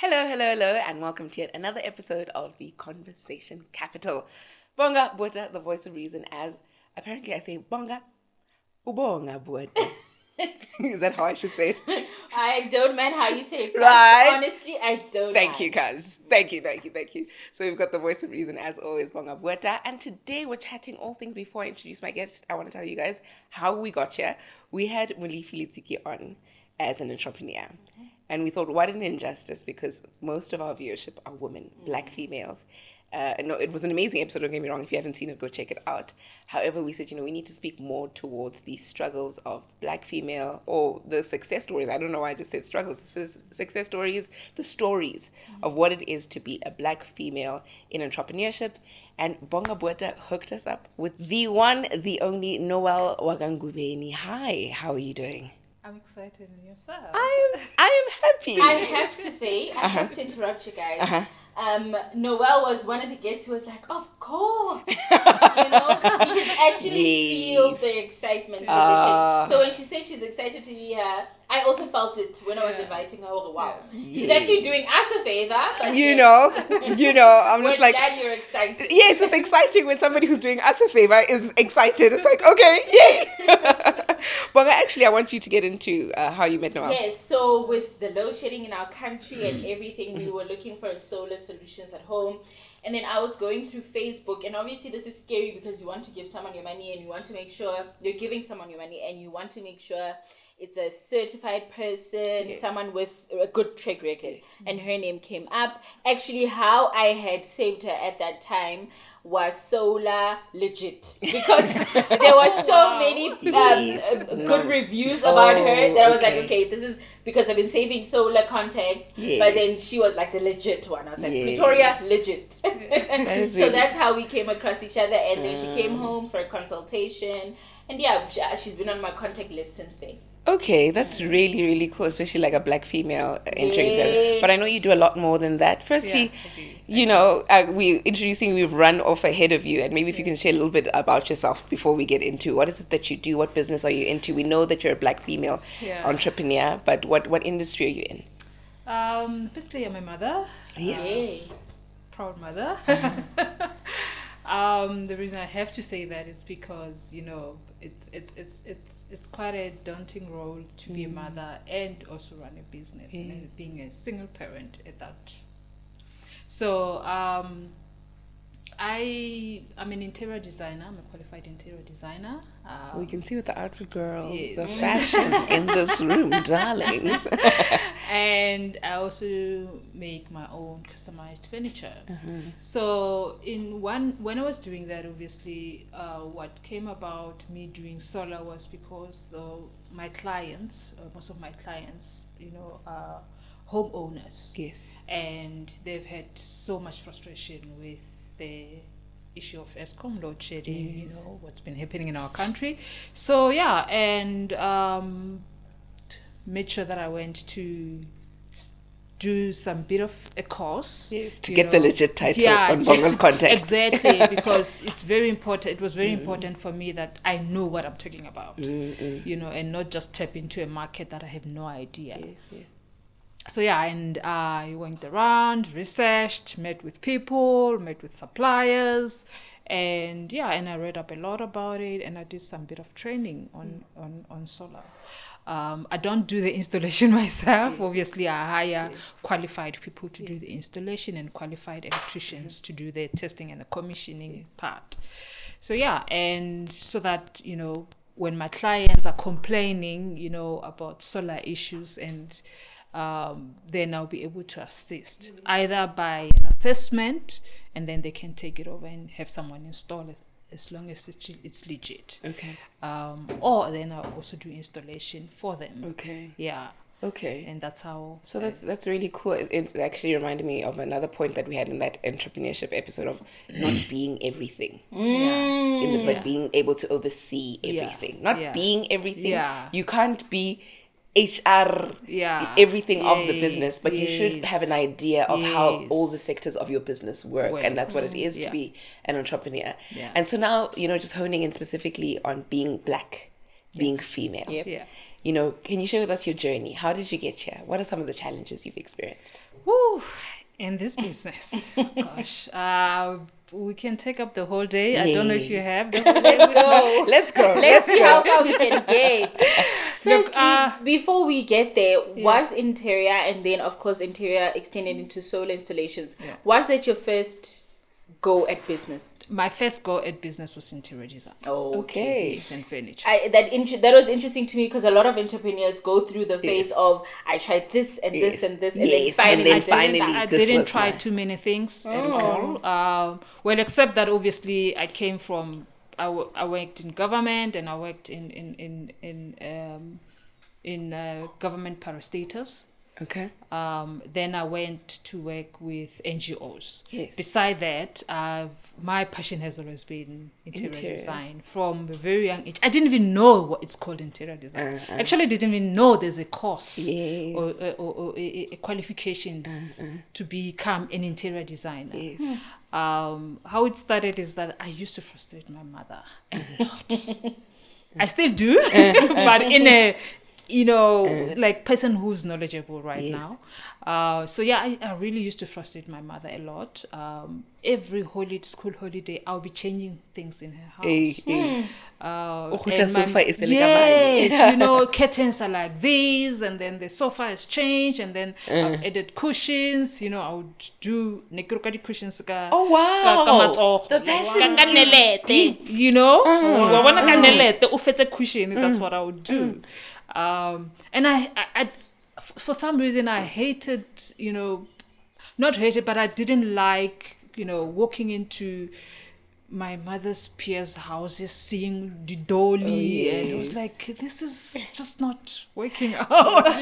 Hello, and welcome to yet another episode of the Conversation Capital. Bonga Buddha, the voice of reason, as apparently I say Bonga, Ubonga Buddha. Is that how I should say it? I don't mind how you say it. Right? Honestly, I don't Thank mind. you, cuz. Thank you. So we've got the voice of reason, as always, Bonga Buddha. And today we're chatting all things. Before I introduce my guest, I want to tell you guys how we got here. We had Mulifi Litsiki on as an entrepreneur. And we thought, what an injustice, because most of our viewership are women, black females. No, it was an amazing episode, don't get me wrong. If you haven't seen it, go check it out. However, we said, we need to speak more towards the struggles of black female, or the success stories. I don't know why I just said struggles. Success stories, the stories of what it is to be a black female in entrepreneurship. And Bonga Bueta hooked us up with the one, the only Noelle Ngobeni. Hi, how are you doing? I'm excited in yourself. I am happy. I have to say, I have to interrupt you guys. Noelle was one of the guests who was like, of course. You can actually feel the excitement. So when she said she's excited to be here, I also felt it when I was inviting her. Oh, wow. She's actually dodoing us a favor. But I'm just like, glad you're excited. Yes, it's exciting when somebody who's doing us a favor is excited. It's like, okay, yay. But actually, I want you to get into how you met Noelle. Yes, so with the load shedding in our country and everything, we were looking for solar solutions at home. And then I was going through Facebook, and obviously this is scary because you want to give someone your money and you want to make sure you're giving someone your money and you want to make sure it's a certified person, someone with a good track record. And her name came up. Actually, how I had saved her at that time was solar legit, because there were so many good reviews about her that I was like, okay, this is because I've been saving solar contacts. But then she was like the legit one. I was like, Pretoria, legit. So that's how we came across each other. And then she came home for a consultation. And she's been on my contact list since then. Okay, that's really, really cool, especially like a black female entering each other. But I know you do a lot more than that. Firstly, we've run off ahead of you, and maybe if you can share a little bit about yourself before we get into what is it that you do, what business are you into? We know that you're a black female entrepreneur, but what industry are you in? Firstly, I'm a mother. Yes. Proud mother. The reason I have to say that is because it's quite a daunting role to be a mother and also run a business, and being a single parent at that. So I'm an interior designer. I'm a qualified interior designer. We can see with the outfit, girl, yes. the fashion in this room, darlings. And I also make my own customized furniture. So when I was doing that, obviously, what came about me doing solar was because my clients, most of my clients, are homeowners. Yes. And they've had so much frustration with the issue of Eskom load shedding, what's been happening in our country. So made sure that I went to do some bit of a course. Yes, to get the legit title on Bonga's contact. Exactly, because it's very important. It was very important for me that I know what I'm talking about, and not just tap into a market that I have no idea. Yes. So and I went around, researched, met with people, met with suppliers, and I read up a lot about it, and I did some bit of training on solar. I don't do the installation myself. Obviously, I hire qualified people to do the installation and qualified electricians to do the testing and the commissioning part. So and so that when my clients are complaining, about solar issues, and then I'll be able to assist either by an assessment, and then they can take it over and have someone install it as long as it's legit. Okay. Or then I'll also do installation for them. Okay. Yeah. Okay. And that's how. So that's really cool. It actually reminded me of another point that we had in that entrepreneurship episode of not being everything. But being able to oversee everything. Not being everything. Yeah. You can't be HR, everything of the business, but you should have an idea of how all the sectors of your business work, and that's what it is to be an entrepreneur. And so now, just honing in specifically on being black, being female. Can you share with us your journey? How did you get here? What are some of the challenges you've experienced? Whew, in this business, gosh, we can take up the whole day. I don't know if you have the whole day. Let's go. Let's go. Let's see how far we can get. Look, Firstly, before we get there, was interior, and then of course interior extended into solar installations. Yeah. Was that your first go at business? My first go at business was interior design. Okay. Yes, and furniture. That was interesting to me because a lot of entrepreneurs go through the phase of I tried this and this and this, and then Yes, finally, and then finally I this didn't was try mine. too many things at all. Well, except that obviously I came from I worked in government, and I worked in government parastatals. Okay. Then I went to work with NGOs. Yes. Beside that, my passion has always been interior design from a very young age. I didn't even know what it's called interior design. Actually, I didn't even know there's a course Yes. or a qualification to become an interior designer. Yes. How it started is that I used to frustrate my mother a lot. I still do, but in a like person who's knowledgeable right now. So yeah, I really used to frustrate my mother a lot. Every school holiday, I'll be changing things in her house. And sofa is yes, curtains are like these, and then the sofa has changed, and then I've added cushions. I would do nekirokadi cushions. Oh wow! The passion. Deep. Wabona ka nelete, o fetse cushion. That's what I would do. And I for some reason I hated, not hated, but I didn't like, walking into my mother's peers' houses, seeing the dolly, and it was like, this is just not working out, I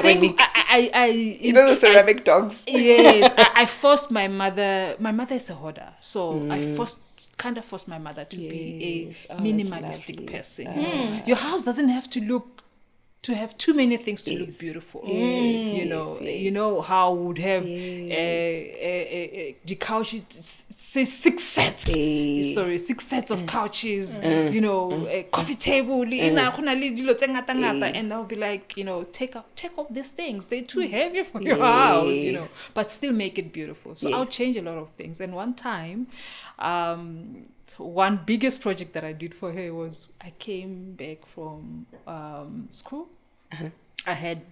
think I the ceramic dogs. Yes, I forced my mother is a hoarder, so I kind of forced my mother to be a minimalistic person. Your house doesn't have to have too many things to look beautiful. You know how would have the couch, say 6 sets. Sorry, 6 sets of couches. A coffee table. And I'll be like, take off these things. They're too heavy for your house. But still make it beautiful. So I'll change a lot of things. And one time, one biggest project that I did for her was I came back from school. I had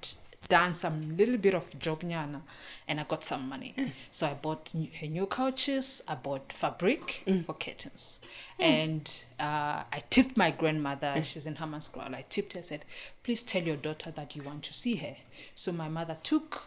done some little bit of job nyana, and I got some money. So I bought her new couches. I bought fabric for curtains, and I tipped my grandmother. She's in Hammanskraal. I tipped her, said, "Please tell your daughter that you want to see her." So my mother took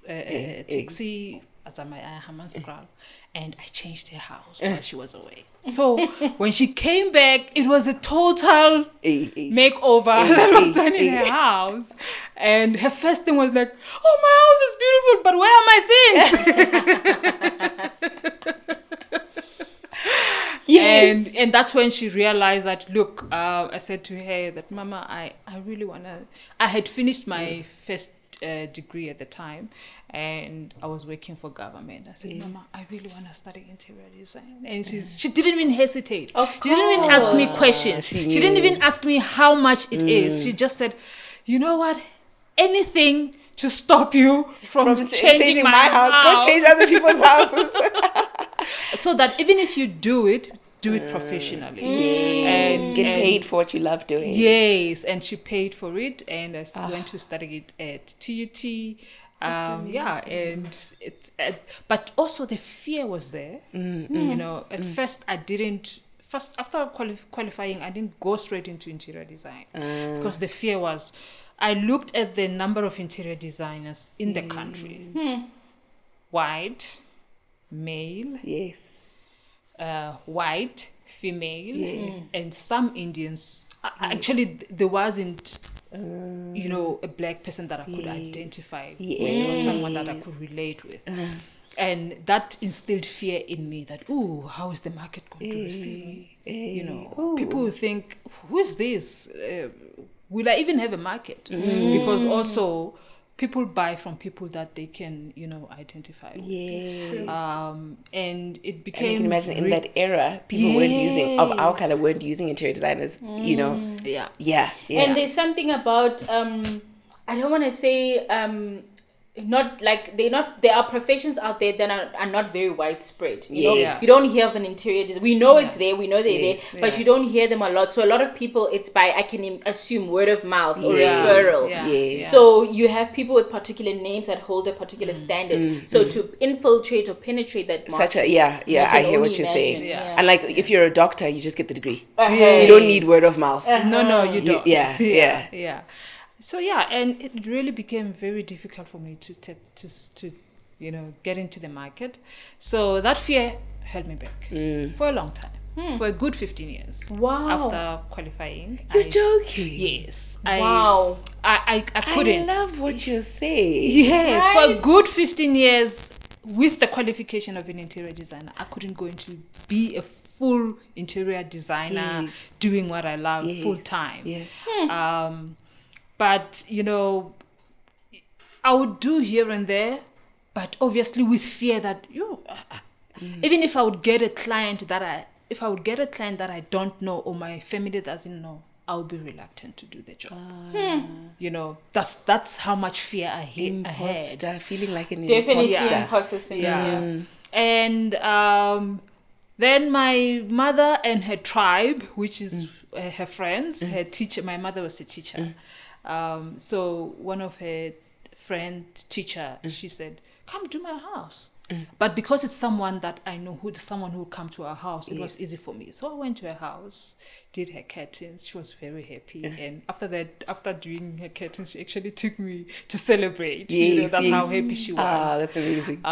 a taxi at my Hammanskraal, and I changed her house while she was away. So when she came back, it was a total makeover that was done in her house. And her first thing was like, "Oh, my house is beautiful, but where are my things?" Yes. And that's when she realized that, look, I said to her that, "Mama, I really want to..." I had finished my first degree at the time, and I was working for government. I said, "Mama, I really want to study interior design." And she didn't even hesitate. She didn't even ask me questions. She didn't even ask me how much it is. She just said, "You know what? Anything to stop you from changing my house. Go change other people's houses." So that even if you do it professionally. And get paid for what you love doing. Yes, and she paid for it, and I went to study it at TUT. And it's but also the fear was there. At first I didn't. After qualifying, I didn't go straight into interior design because the fear was. I looked at the number of interior designers in the country. White, male. Yes. White, female, and some Indians. Actually, there wasn't, a black person that I could identify with, or someone that I could relate with. And that instilled fear in me that, how is the market going to receive me? People will think, who is this? Will I even have a market? Because also, people buy from people that they can, identify with. Yes. And it became... And you can imagine in that era, people of our color weren't using interior designers, Yeah. Yeah. And there's something about, I don't want to say not like there are professions out there that are not very widespread. You know, Yes. you don't hear of an interior design. We know it's there, we know they're Yes. there, but you don't hear them a lot. So a lot of people, it's by, I can assume, word of mouth or Yeah. referral. Yeah. Yeah. So you have people with particular names that hold a particular standard. So to infiltrate or penetrate that market, Such a I can hear what only you're imagine. saying. Yeah. And like if you're a doctor, you just get the degree. Yeah. You don't need word of mouth. No, you Ye- don't. yeah, yeah. yeah. So yeah, and it really became very difficult for me to get into the market. So that fear held me back for a long time, for a good 15 years. Wow. After qualifying, You're joking. yes, Wow. I couldn't. I love what you're saying. Yes, for a Right. good 15 years with the qualification of an interior designer, I couldn't go into be a full interior designer Yes. doing what I love Yes. full time. Yeah. But I would do here and there, but obviously with fear that even if I would get a client that I don't know or my family doesn't know, I would be reluctant to do the job. That's how much fear I had. Imposter, feeling like an Definitely imposter. imposter syndrome. And then my mother and her tribe, which is her friends, her teacher. My mother was a teacher, so one of her friend teacher, she said, "Come to my house." But because it's someone that I know, someone who would come to our house, it was easy for me. So I went to her house, did her curtains. She was very happy. And after doing her curtains, she actually took me to celebrate. Yes, that's yes. how happy she was. Ah, that's amazing.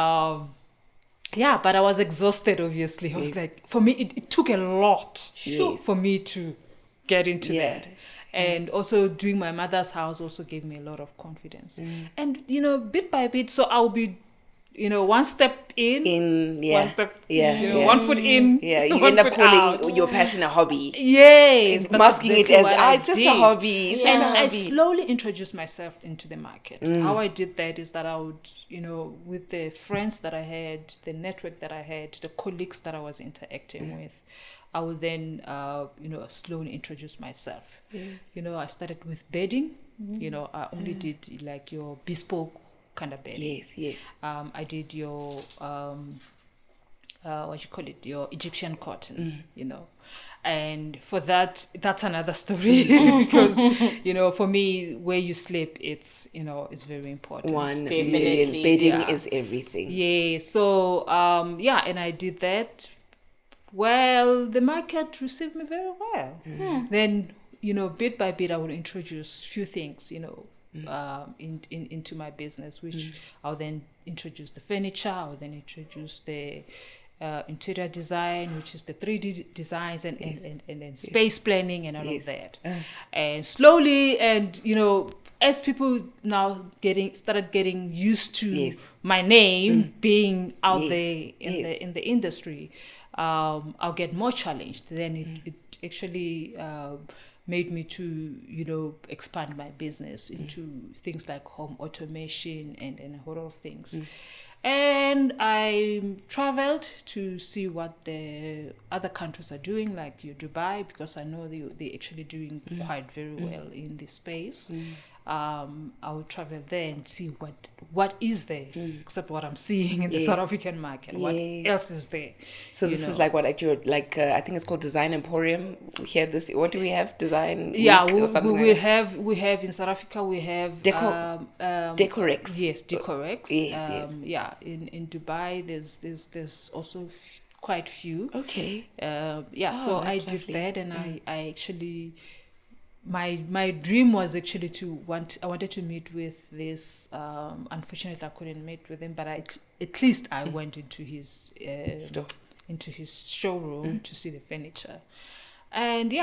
Yeah, but I was exhausted, obviously. I was like, for me, it took a lot Yes. for me to get into Yeah. that. And also doing my mother's house also gave me a lot of confidence. And, bit by bit, so I'll be, one step one step, one foot in. Yeah, you one end up foot calling out. your passion a hobby. Yes. that's Masking exactly it as, what I it's just a did. hobby. It's And just a I hobby. slowly introduced myself into the market. How I did that is that I would, with the friends that I had, the network that I had, the colleagues that I was interacting with, I would then, slowly introduce myself. I started with bedding. I only did like your bespoke kind of bedding. Yes. I did your your Egyptian cotton, and for that's another story because for me, where you sleep, it's very important. 1 Definitely. million. Bedding Yeah. is everything. Yeah, so and I did that. Well, the market received me very well. Then bit by bit, I would introduce few things into my business, which I'll then introduce the furniture. I'll then introduce the interior design, which is the 3D designs and then space planning and all of that. And slowly, and as people now started getting used to my name being out there in the industry, I'll get more challenged. Then it actually made me to expand my business into things like home automation and a whole lot of things. And I traveled to see what the other countries are doing, like Dubai, because I know they're actually doing quite very well in this space. I will travel there and see what is there, except what I'm seeing in the South African market. What else is there? So this is like what at your I think it's called Design Emporium. Here, what do we have? Design. Yeah, Week or something we like that? have in South Africa we have Decorex. Yes, Decorex. Yes. Yeah, in Dubai there's also quite few. Okay. So I that's did lovely. that, and I actually my dream was actually I wanted to meet with this. Unfortunately, I couldn't meet with him, but at least I went into his Store. into his showroom to see the furniture, and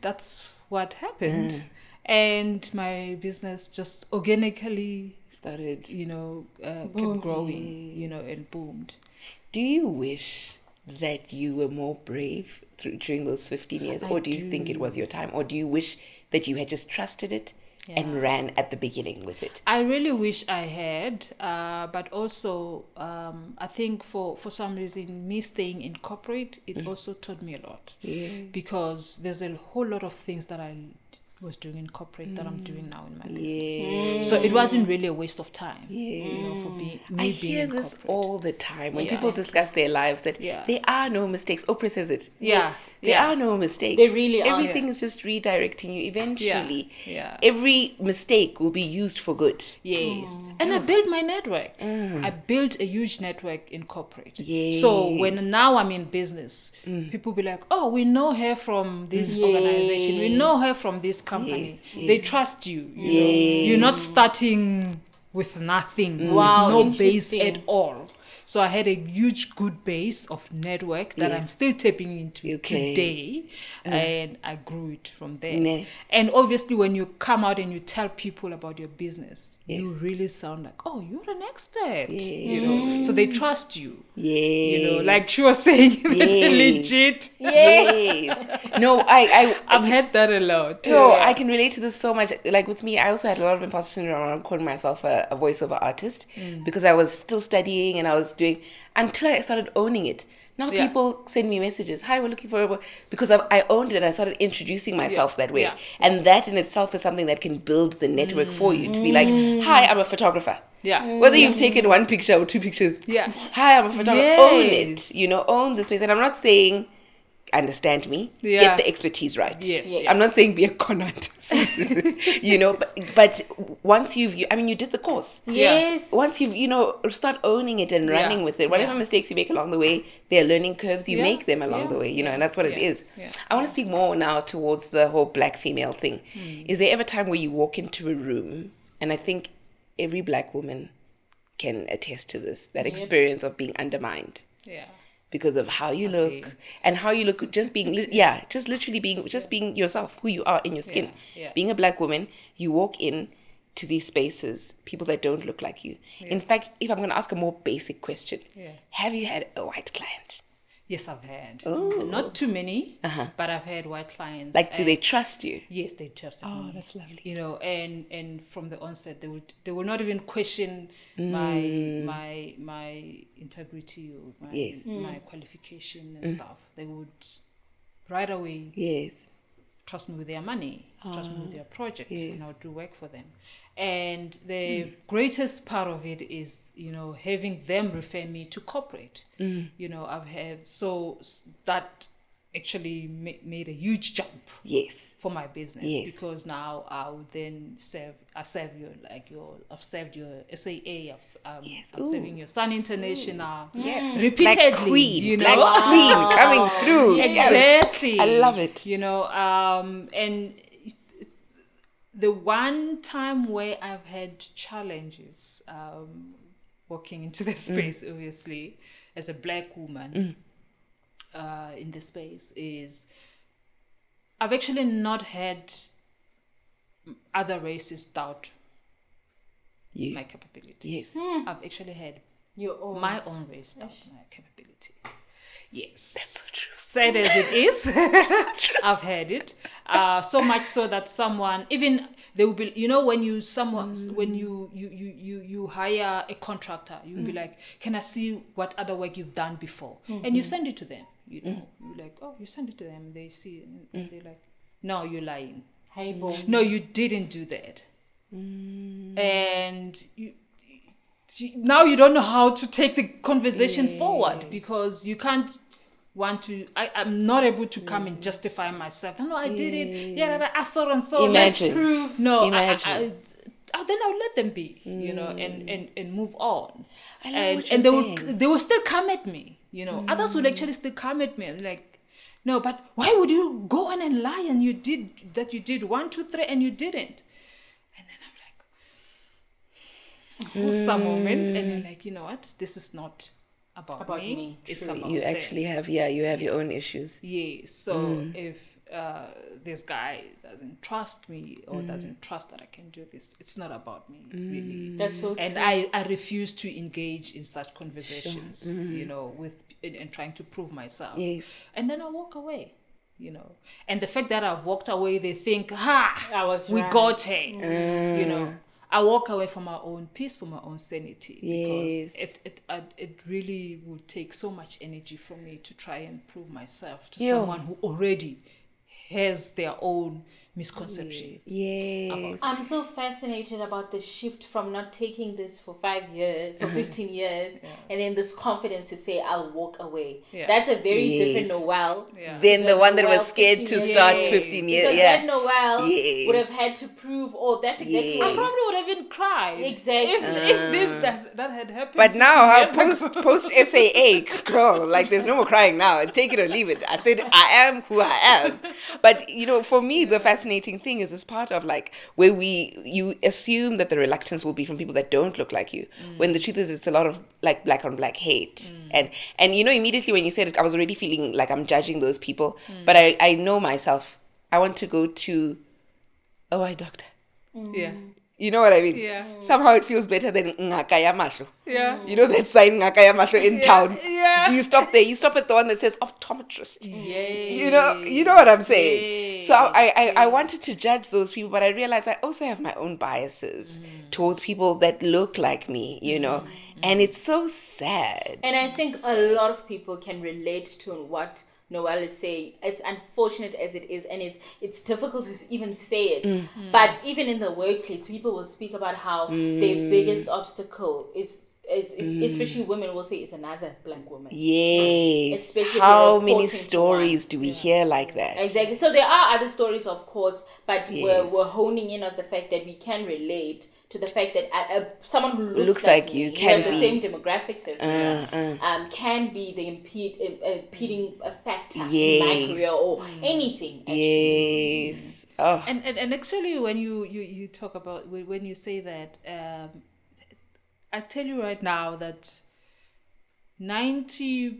that's what happened. And my business just organically Started. kept growing, and boomed. Do you wish that you were more brave during those 15 years, or do you think it was your time, or do you wish that you had just trusted it and ran at the beginning with it? I really wish I had, but also I think for some reason, me staying in corporate, it also taught me a lot. Because there's a whole lot of things that I was doing in corporate that I'm doing now in my business. So it wasn't really a waste of time, for being I being hear in this corporate. all the time when Yeah. people discuss their lives that Yeah. there are no mistakes. Oprah says it. Yeah, There yeah. are no mistakes. They really are. Everything is just redirecting you. Eventually, Yeah. every mistake will be used for good. Yes. And I built my network. I built a huge network in corporate. Yes. So when now I'm in business, people be like, oh, we know her from this organization. We know her from this company. Yes, They trust you. You know, you're not starting with nothing. Wow, with no base interesting. at all. So I had a huge good base of network that I'm still tapping into today, and I grew it from there. Ne. And obviously, when you come out and you tell people about your business, you really sound like, oh, you're an expert, you know. So they trust you, you know. Like she was saying, legit. Yes. No, I've had that a lot. No, I can relate to this so much. Like with me, I also had a lot of imposter syndrome around calling myself a voiceover artist because I was still studying and I was doing until I started owning it. Now people send me messages. Hi, we're looking for because I owned it and I started introducing myself that way. Yeah. And that in itself is something that can build the network for you to be like, hi, I'm a photographer. Yeah. Whether you've taken one picture or two pictures. Yeah. Hi, I'm a photographer. Own it. Yes. You know, own the space. And I'm not saying understand me. Yeah. Get the expertise right. Yes. I'm not saying be a con artist. You know, but once you did the course. Yes. Once start owning it and running with it. Whatever mistakes you make along the way, there are learning curves. You make them along the way, and that's what it is. Yeah. I want to speak more now towards the whole black female thing. Is there ever a time where you walk into a room, and I think every black woman can attest to this, that experience of being undermined Yeah. because of how you look and how you look, just being literally being yourself, who you are in your skin. Yeah. Being a black woman, you walk in to these spaces, people that don't look like you. In fact, if I'm going to ask a more basic question, have you had a white client? Yes, I've had. Oh. Not too many, but I've had white clients. Like, do they trust you? Yes, they trusted me. Oh, that's lovely. You know, and from the onset, they would not even question my integrity or my qualification and stuff. They would right away trust me with their money, trust me with their projects, and I'll do work for them. And the greatest part of it is, having them refer me to corporate. I've had, so that actually made a huge jump for my business because now I would then I've served your SAA, I'm serving your Sun International. Repeatedly, Black Queen, Black Queen coming through. Exactly. I love it. And the one time where I've had challenges walking into the space, obviously, as a black woman in the space is I've actually not had other races doubt my capabilities. I've actually had my own race doubt my capability. Yes. That's so true. Sad as it is, I've had it. So much so that someone, even they will be, when you hire a contractor, you'll be like, can I see what other work you've done before? And you send it to them. You're like, oh, you send it to them. They see it, and they're like, no, you're lying. No, you didn't do that. And now you don't know how to take the conversation forward because you can't I'm not able to come and justify myself. No, I did it. Yeah, but I saw and so. Imagine. Let's prove. No, Imagine. then I'll let them be, and move on. What And you're they will still come at me. Others would actually still come at me and like, no, but why would you go on and lie and you did 1, 2, 3 and you didn't? And then I'm like, some moment, and you're like, you know what? This is not about me. It's True. about You them. actually have your own issues. Yeah. So if this guy doesn't trust me or doesn't trust that I can do this, it's not about me really. That's so true. And I refuse to engage in such conversations, with and trying to prove myself. Yes. And then I walk away. And the fact that I've walked away, they think, we got her. I walk away for my own peace, for my own sanity, because it really would take so much energy from me to try and prove myself to someone who already has their own misconception. Yes. I'm so fascinated about the shift from not taking this for 5 years, for 15 years, and then this confidence to say, I'll walk away. Yeah. That's a very different Yes. Noelle. Yeah. Then the one that Noelle was scared 15 to years start ago. 15 years. Because Yeah. that Noelle Yes. would have had to prove, that's exactly Yes. I what probably would have even cried. Exactly. If that had happened. But now, 15 years ago. post SAA, girl, like there's no more crying now. Take it or leave it. I said I am who I am. But for me, the fascinating thing is this part of like where you assume that the reluctance will be from people that don't look like you, when the truth is it's a lot of like black on black hate. And immediately when you said it, I was already feeling like I'm judging those people. But I know myself. I want to go to a eye doctor. Yeah. You know what I mean? Yeah. Somehow it feels better than ngaka ya mahlo. Yeah. You know that sign ngaka ya mahlo in town? Yeah. Do you stop there? You stop at the one that says optometrist. Yes. You know what I'm saying? Yes. So I wanted to judge those people, but I realized I also have my own biases towards people that look like me, and it's so sad. And I think a lot of people can relate to what Noelle is saying, as unfortunate as it is, and it's difficult to even say it. But even in the workplace, people will speak about how their biggest obstacle is especially women will say is another black woman. Yes. Especially if how you're many reporting to stories one. do we hear like that? Exactly. So there are other stories, of course, but Yes. we're honing in on the fact that we can relate to the fact that someone who looks like me, you who can has the be. same demographics as me, can be the impeding factor in my Yes. career or anything. Actually. Yes. Oh. And actually, when you talk about when you say that, I tell you right now that 90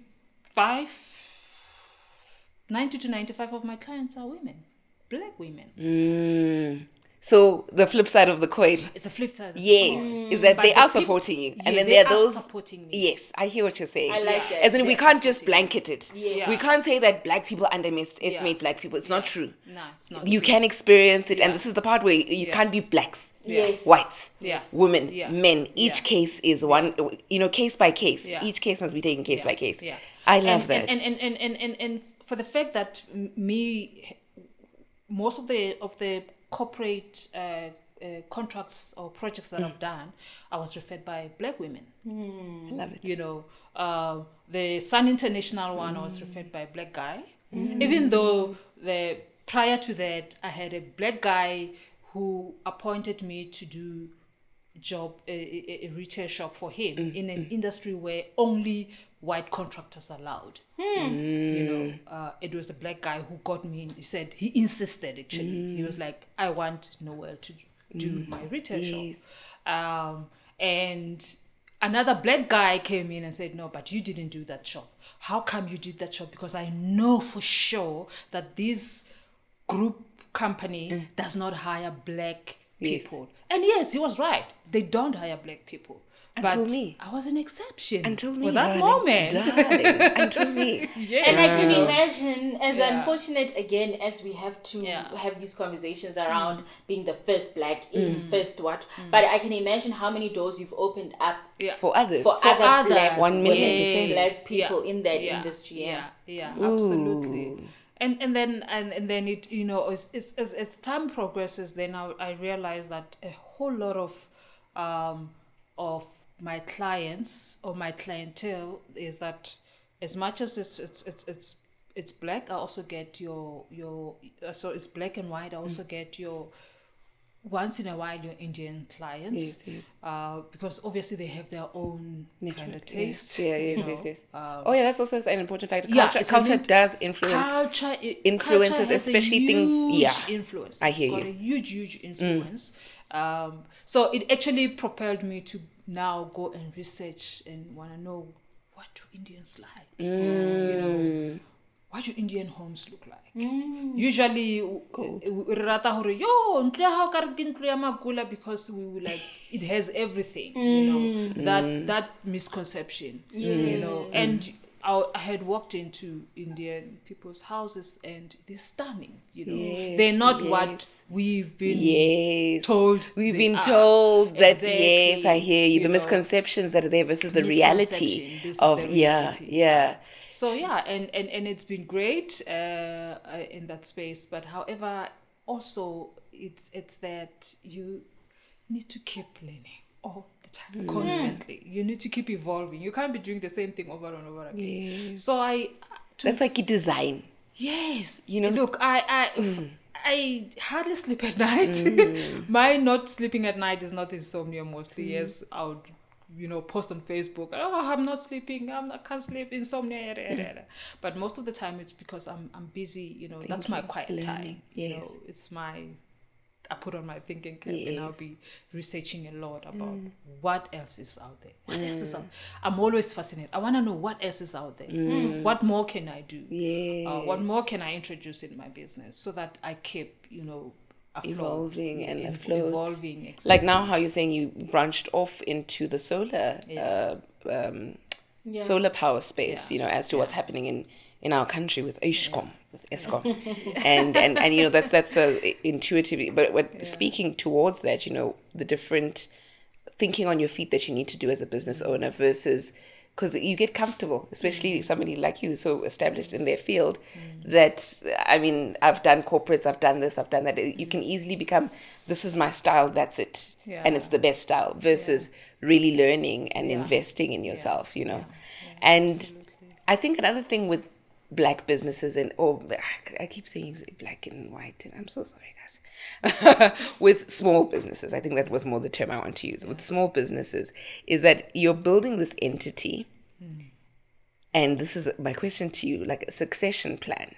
to 95 of my clients are women, black women. So the flip side of the coin, It's a flip side. Of the yes, coin. is that But they the are people- supporting you, Yeah, and then they there are are those supporting me. Yes, I hear what you're saying. I like that. As in, we They're can't just supporting me. blanket it. Yes. We can't say that black people underestimate Yeah. black people. It's not true. No, it's not. You true. can experience it, and Yeah. this is the part where you Yeah. can't be blacks, Yes. whites, Yeah. women, Yeah. men. Each Yeah. case is one, case by case. Yeah. Each case must be taken case Yeah. by case. Yeah. I love that. And for the fact that most of the corporate contracts or projects that I've done, I was referred by black women. I love it. The Sun International one, I was referred by a black guy. Even though prior to that, I had a black guy who appointed me to do a retail shop for him in an industry where only white contractors are allowed. It was a black guy who got me in. He said he insisted actually. He was like, I want Noelle to do my retail shop. And another black guy came in and said, no, but you didn't do that shop. How come you did that shop? Because I know for sure that this group company does not hire black people. And yes, he was right. They don't hire black people. Until but me. I was an exception. Until me, for that darling, moment. darling, until me. Yes. And I can imagine, as Yeah. unfortunate again as we have to Yeah. have these conversations around being the first black in first what, but I can imagine how many doors you've opened up Yeah. For others. for other others, black 1,000,000%. black people Yeah. in that Yeah. industry. Yeah, absolutely. And then it as time progresses, then I realize that a whole lot of my clients or my clientele is that as much as it's black, I also get your so it's black and white. I also get your once in a while your Indian clients, Yes. because obviously they have their own kind of taste. Yes. That's also an important factor. Yeah, Culture does influence. Culture influences, culture has especially a things- huge yeah. influence. I hear It's got you. a huge influence. So it actually propelled me to now go and research and want to know, what do Indians like? What do Indian homes look like? Usually we rata hore yo ntle ha o ka re ke ntlo ya makula, because we will like it has everything, that misconception, and I had walked into Indian people's houses and they're stunning, Yes, they're not yes. what we've been told. We've they been are. told that. Exactly, Yes, I hear you. The know. misconceptions that are there versus the reality Misconception, this is of the reality. yeah. So and it's been great in that space. But however, also it's that you need to keep learning all the time, constantly. You need to keep evolving. You can't be doing the same thing over and over again. Yes. So That's like a design. yes, You know? look, I hardly sleep at night. My not sleeping at night is not insomnia mostly. Yes, I would, post on Facebook, oh, I'm not sleeping, I can't sleep, insomnia, yada, yada, yada. But most of the time it's because I'm busy, that's my quiet time. Yes. It's I put on my thinking cap and I'll Yes. be researching a lot about what else is out there. What else is out? I'm always fascinated. I want to know what else is out there. What more can I do? Yes. What more can I introduce in my business so that I keep, afloat, Evolving and afloat. evolving. Exactly. Like now, how you're saying you branched off into the solar, solar power space. Yeah. As to what's happening in our country with Eskom, and that's the intuitive. But speaking towards that, the different thinking on your feet that you need to do as a business owner versus. Because you get comfortable, especially somebody like you, so established in their field, that, I've done corporates, I've done this, I've done that. You can easily become, this is my style, that's it. Yeah. And it's the best style versus really learning and investing in yourself, And Absolutely. I think another thing with black businesses, I keep saying black and white, and I'm so sorry, guys. With small businesses, I think that was more the term I want to use. With small businesses, is that you're building this entity, and this is my question to you, like a succession plan,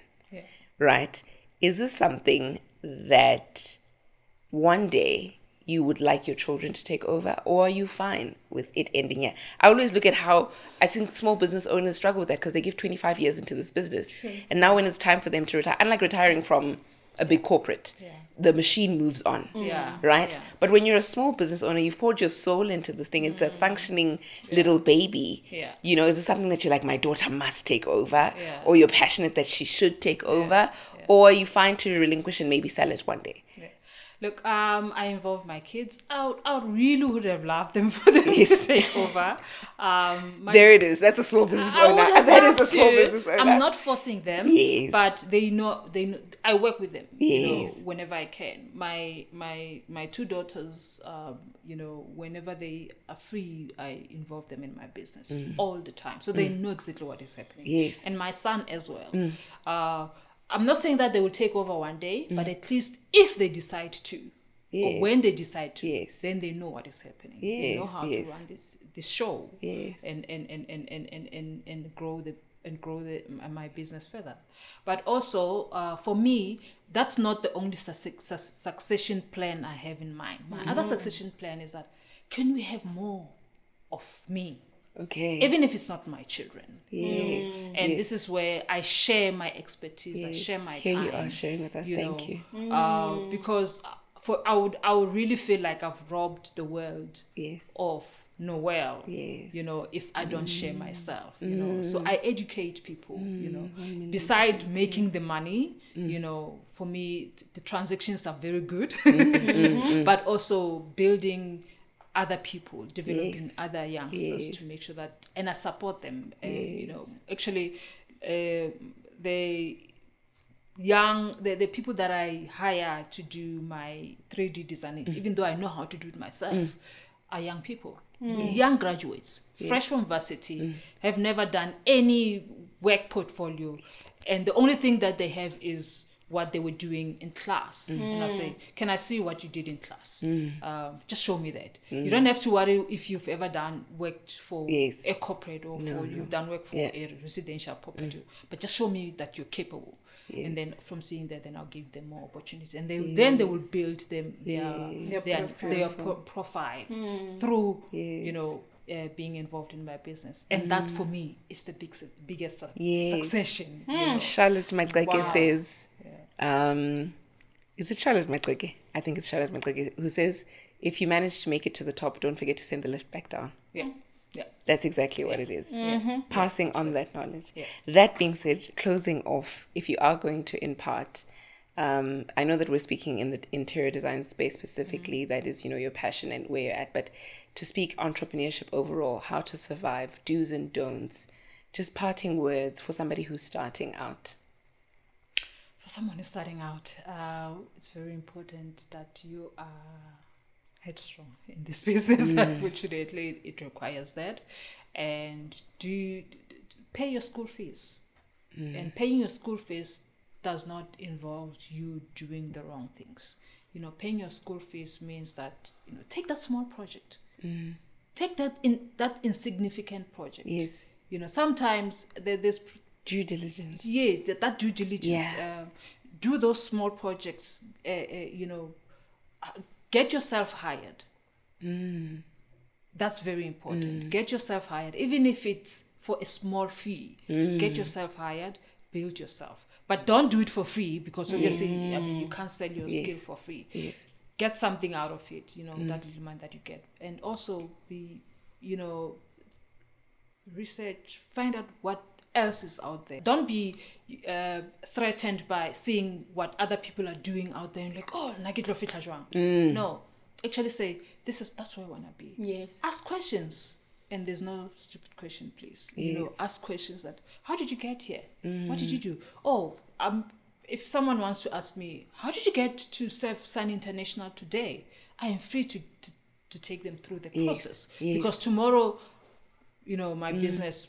right? Is this something that one day you would like your children to take over, or are you fine with it ending here? I always look at how I think small business owners struggle with that because they give 25 years into this business, and now when it's time for them to retire, unlike retiring from a big corporate, the machine moves on, right? But when you're a small business owner, you've poured your soul into this thing. It's a functioning little baby. Is it something that you're like, my daughter must take over, or you're passionate that she should take over, or are you fine to relinquish and maybe sell it one day? Look, I involved my kids. I really would have loved them for them to take over. There it is. That's a small business owner. That is a small business owner. I'm not forcing them, but they know. I work with them, whenever I can. My two daughters, whenever they are free, I involve them in my business all the time, so they know exactly what is happening. And my son as well. I'm not saying that they will take over one day, but at least if they decide to, or when they decide to, then they know what is happening. They know how to run this show, and grow my business further. But also, for me, that's not the only succession plan I have in mind. My other succession plan is that, can we have more of me? Okay. Even if it's not my children. And this is where I share my expertise, I share my time. Here you are sharing with us. Thank you. Because I would really feel like I've robbed the world of Noelle, if I don't share myself, So I educate people, Besides making the money, for me, the transactions are very good, but also building other people, developing other youngsters to make sure that, and I support them. Actually, the people that I hire to do my 3D designing, even though I know how to do it myself, are young people, young graduates, fresh from varsity, have never done any work portfolio, and the only thing that they have is what they were doing in class. And I say, can I see what you did in class? Just show me that. You don't have to worry if you've ever worked for a corporate or you've done work for a residential property, but just show me that you're capable. And then from seeing that, then I'll give them more opportunities, and then they will build their profile through being involved in my business, and that for me is the biggest succession. Charlotte Magleke says, is it Charlotte Magleke? I think it's Charlotte Magleke who says, if you manage to make it to the top, don't forget to send the lift back down. That's exactly what it is. Passing on that knowledge. That being said, closing off, if you are going to impart, I know that we're speaking in the interior design space specifically, that is, your passion and where you're at, but to speak entrepreneurship overall, how to survive, do's and don'ts, just parting words for somebody who's starting out. For someone who's starting out, it's very important that you are headstrong in this business. Unfortunately, it requires that. And pay your school fees. And paying your school fees does not involve you doing the wrong things. Paying your school fees means that, take that small project. Take that insignificant project. Yes. Sometimes there's Due diligence. yes, that due diligence. Yeah. Do those small projects. Get yourself hired. That's very important. Get yourself hired, even if it's for a small fee. Get yourself hired. Build yourself, but don't do it for free, because obviously, you can't sell your skill for free. Yes. Get something out of it. That little money that you get, and also research, find out what else is out there. Don't be threatened by seeing what other people are doing out there and like, oh, nakitlo fitla jwang. No, actually say, that's where I want to be. Yes. Ask questions, and there's no stupid question, please. Yes. Ask questions that, how did you get here? What did you do? Oh, if someone wants to ask me, how did you get to serve Sun International today? I am free to take them through the process. Yes. Because tomorrow, my business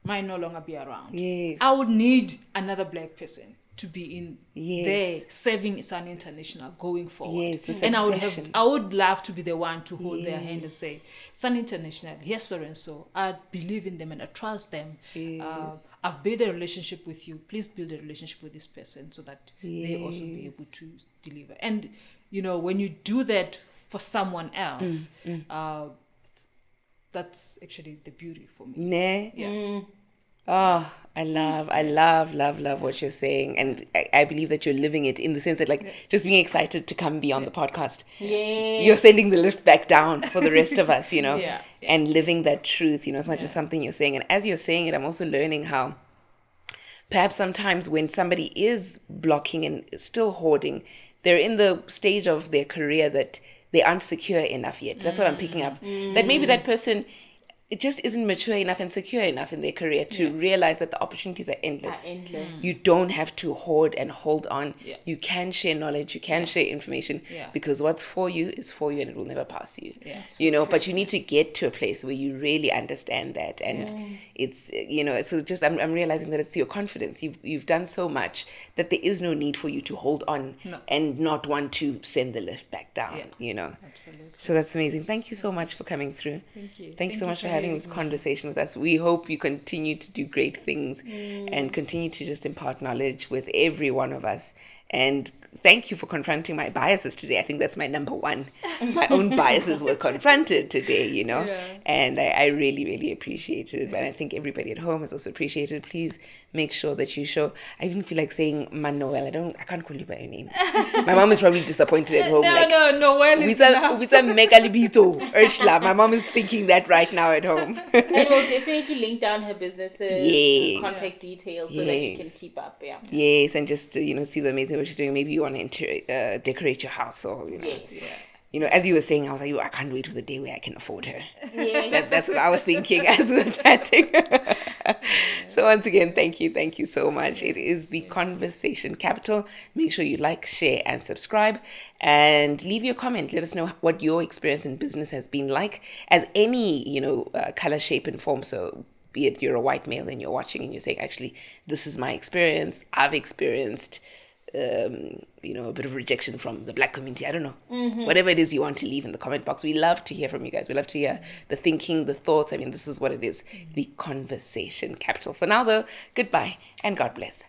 might no longer be around. Yes. I would need another black person to be in Yes. there serving Sun International going forward. Yes, the and succession. I would love to be the one to hold their hand and say, Sun International, yes, so and so. I believe in them and I trust them. Yes. I've built a relationship with you. Please build a relationship with this person so that they also be able to deliver. And when you do that for someone else, that's actually the beauty for me. Ne? Yeah. Oh, I love what you're saying. And I believe that you're living it, in the sense that, like, just being excited to come be on the podcast. Yes. You're sending the lift back down for the rest of us, Yeah. and living that truth. It's not just something you're saying. And as you're saying it, I'm also learning how perhaps sometimes when somebody is blocking and still hoarding, they're in the stage of their career that they aren't secure enough yet. That's what I'm picking up. That maybe that person, it just isn't mature enough and secure enough in their career to realize that the opportunities are endless. You don't have to hoard and hold on. Yeah. You can share knowledge. You can share information, because what's for you is for you, and it will never pass you. Yeah. But you need to get to a place where you really understand that. And it's, so just I'm realizing that it's your confidence. You've done so much that there is no need for you to hold on and not want to send the lift back down. Absolutely. So that's amazing. Thank you so much for coming through. Thank you. Thank you so much for having this conversation with us. We hope you continue to do great things and continue to just impart knowledge with every one of us. And thank you for confronting my biases today. I think that's my number one. My own biases were confronted today, and I really, really appreciate it. But I think everybody at home has also appreciated. Please make sure that you show. I even feel like saying Noelle. I can't call you by your name. My mom is probably disappointed at home. Noelle is enough. Ursula. My mom is thinking that right now at home. And we'll definitely link down her business's contact details so that you can keep up. Yeah. Yes, and just see the amazing work she's doing. Maybe you want to decorate your house, or as you were saying, I was like, I can't wait for the day where I can afford her. Yes. That's what I was thinking as we were chatting. So once again, thank you so much. It is the Conversation Capital. Make sure you like, share, and subscribe, and leave your comment. Let us know what your experience in business has been like, as any color, shape, and form. So be it you're a white male and you're watching and you're saying, actually, this is my experience. I've experienced a bit of rejection from the black community. I don't know. Whatever it is you want to leave in the comment box. We love to hear from you guys. We love to hear the thinking, the thoughts. I mean, this is what it is. The Conversation Capital. For now, though, goodbye and God bless.